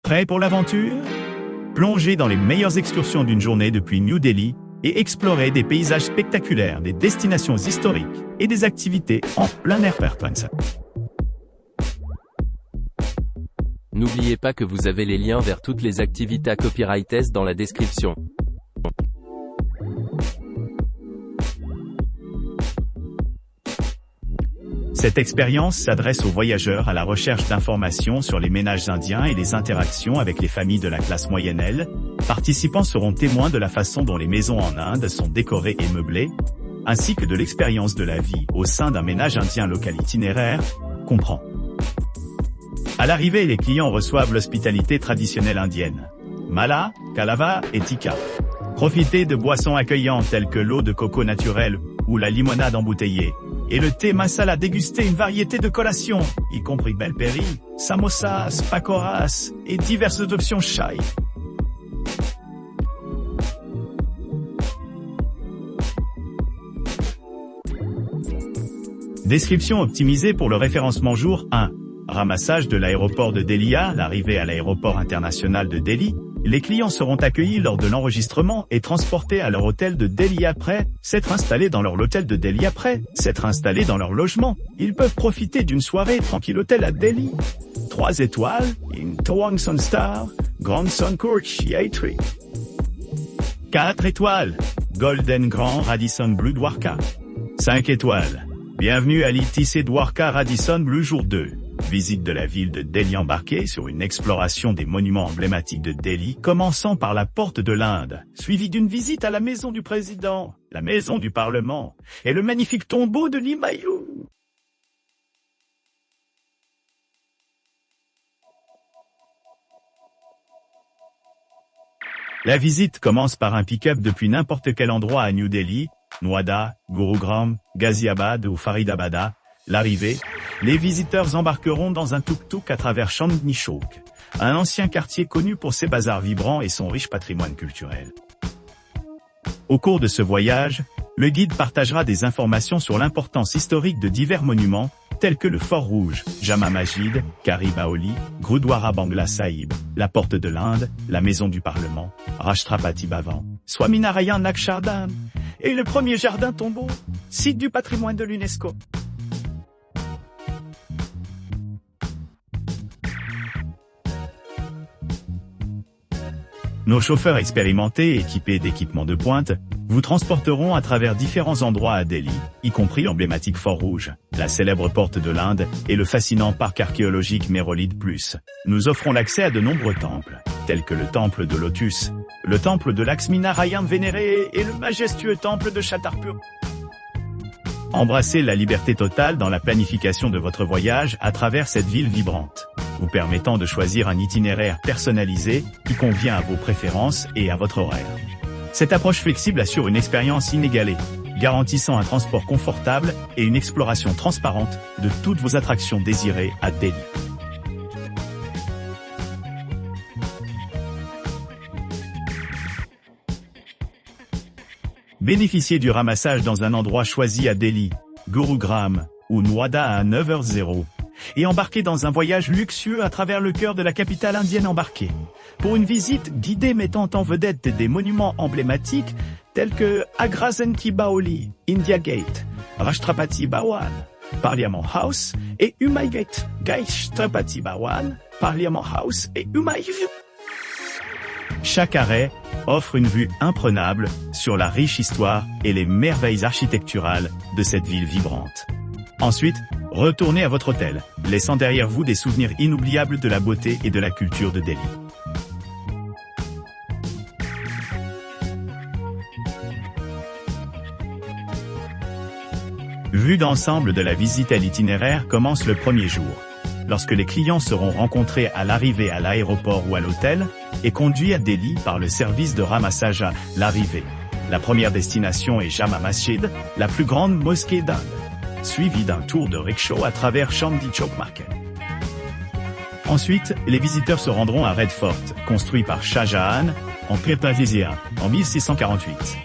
Prêt pour l'aventure? Plongez dans les meilleures excursions d'une journée depuis New Delhi et explorez des paysages spectaculaires, des destinations historiques et des activités en plein air perplexe. N'oubliez pas que vous avez les liens vers toutes les activités copyrightes dans la description. Cette expérience s'adresse aux voyageurs à la recherche d'informations sur les ménages indiens et les interactions avec les familles de la classe moyenne. Participants seront témoins de la façon dont les maisons en Inde sont décorées et meublées, ainsi que de l'expérience de la vie au sein d'un ménage indien local itinéraire, comprend. À l'arrivée, les clients reçoivent l'hospitalité traditionnelle indienne. Mala, Kalava et Tikka. Profitez de boissons accueillantes telles que l'eau de coco naturelle ou la limonade embouteillée. Et le thé masala, déguster une variété de collations, y compris bel péri, samosas, pakoras et diverses options chai. Description optimisée pour le référencement jour 1. Ramassage de l'aéroport de Delhi à l'arrivée à l'aéroport international de Delhi. Les clients seront accueillis lors de l'enregistrement et transportés à leur hôtel de Delhi après s'être installés dans leur hôtel de Delhi après s'être installés dans leur logement. Ils peuvent profiter d'une soirée tranquille hôtel à Delhi. 3 étoiles, in Tawang Sun Star, Grand Sun Court Theatre. 4 étoiles, Golden Grand Radisson Blu Dwarka. 5 étoiles, bienvenue à l'ITC Dwarka Radisson Blu jour 2. Visite de la ville de Delhi, embarquée sur une exploration des monuments emblématiques de Delhi, commençant par la porte de l'Inde, suivie d'une visite à la maison du président, la maison du Parlement, et le magnifique tombeau de Humayun. La visite commence par un pick-up depuis n'importe quel endroit à New Delhi, Noida, Gurugram, Ghaziabad ou Faridabad. L'arrivée, les visiteurs embarqueront dans un tuk-tuk à travers Chandni Chowk, un ancien quartier connu pour ses bazars vibrants et son riche patrimoine culturel. Au cours de ce voyage, le guide partagera des informations sur l'importance historique de divers monuments, tels que le Fort Rouge, Jama Masjid, Kari Baoli, Gurudwara Bangla Sahib, la Porte de l'Inde, la Maison du Parlement, Rashtrapati Bhavan, Swaminarayan Nakshardhan, et le premier jardin tombeau, site du patrimoine de l'UNESCO. Nos chauffeurs expérimentés, équipés d'équipements de pointe, vous transporteront à travers différents endroits à Delhi, y compris l'emblématique Fort Rouge, la célèbre porte de l'Inde et le fascinant parc archéologique Mérolide Plus. Nous offrons l'accès à de nombreux temples, tels que le temple de Lotus, le temple de Lakshmi Narayan vénéré et le majestueux temple de Chhatarpur. Embrassez la liberté totale dans la planification de votre voyage à travers cette ville vibrante, vous permettant de choisir un itinéraire personnalisé qui convient à vos préférences et à votre horaire. Cette approche flexible assure une expérience inégalée, garantissant un transport confortable et une exploration transparente de toutes vos attractions désirées à Delhi. Bénéficiez du ramassage dans un endroit choisi à Delhi, Gurugram ou Noida à 9h00 et embarquez dans un voyage luxueux à travers le cœur de la capitale indienne embarquée. Pour une visite guidée mettant en vedette des monuments emblématiques tels que Agra Zenki Baoli, India Gate, Rashtrapati Bhawan, Parliament House et Humayun Gate, Rashtrapati Bhawan, Parliament House et Humayun. Chaque arrêt offre une vue imprenable sur la riche histoire et les merveilles architecturales de cette ville vibrante. Ensuite, retournez à votre hôtel, laissant derrière vous des souvenirs inoubliables de la beauté et de la culture de Delhi. Vue d'ensemble de la visite à l'itinéraire commence le premier jour, lorsque les clients seront rencontrés à l'arrivée à l'aéroport ou à l'hôtel, et conduits à Delhi par le service de ramassage à l'arrivée. La première destination est Jama Masjid, la plus grande mosquée d'Inde, suivie d'un tour de rickshaw à travers Chandni Chowk Market. Ensuite, les visiteurs se rendront à Red Fort, construit par Shah Jahan, en Persia, en 1648.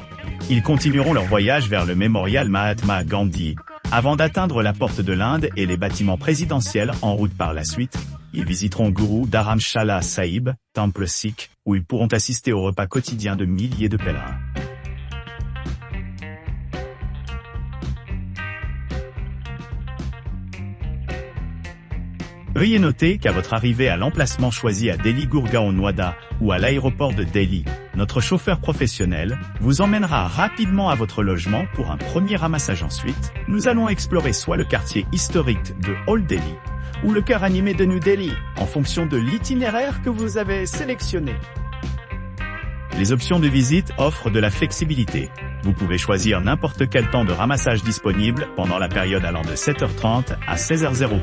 Ils continueront leur voyage vers le mémorial Mahatma Gandhi, avant d'atteindre la porte de l'Inde et les bâtiments présidentiels en route par la suite, Ils visiteront Guru Dharamshala Sahib, temple sikh, où ils pourront assister au repas quotidien de milliers de pèlerins. Veuillez noter qu'à votre arrivée à l'emplacement choisi à Delhi Gurgaon Noida ou à l'aéroport de Delhi, notre chauffeur professionnel vous emmènera rapidement à votre logement pour un premier ramassage. Ensuite, nous allons explorer soit le quartier historique de Old Delhi ou le cœur animé de New Delhi, en fonction de l'itinéraire que vous avez sélectionné. Les options de visite offrent de la flexibilité. Vous pouvez choisir n'importe quel temps de ramassage disponible pendant la période allant de 7h30 à 16h00.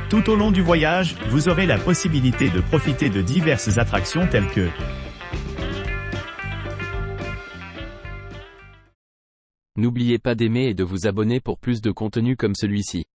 Tout au long du voyage, vous aurez la possibilité de profiter de diverses attractions telles que N'oubliez pas d'aimer et de vous abonner pour plus de contenu comme celui-ci.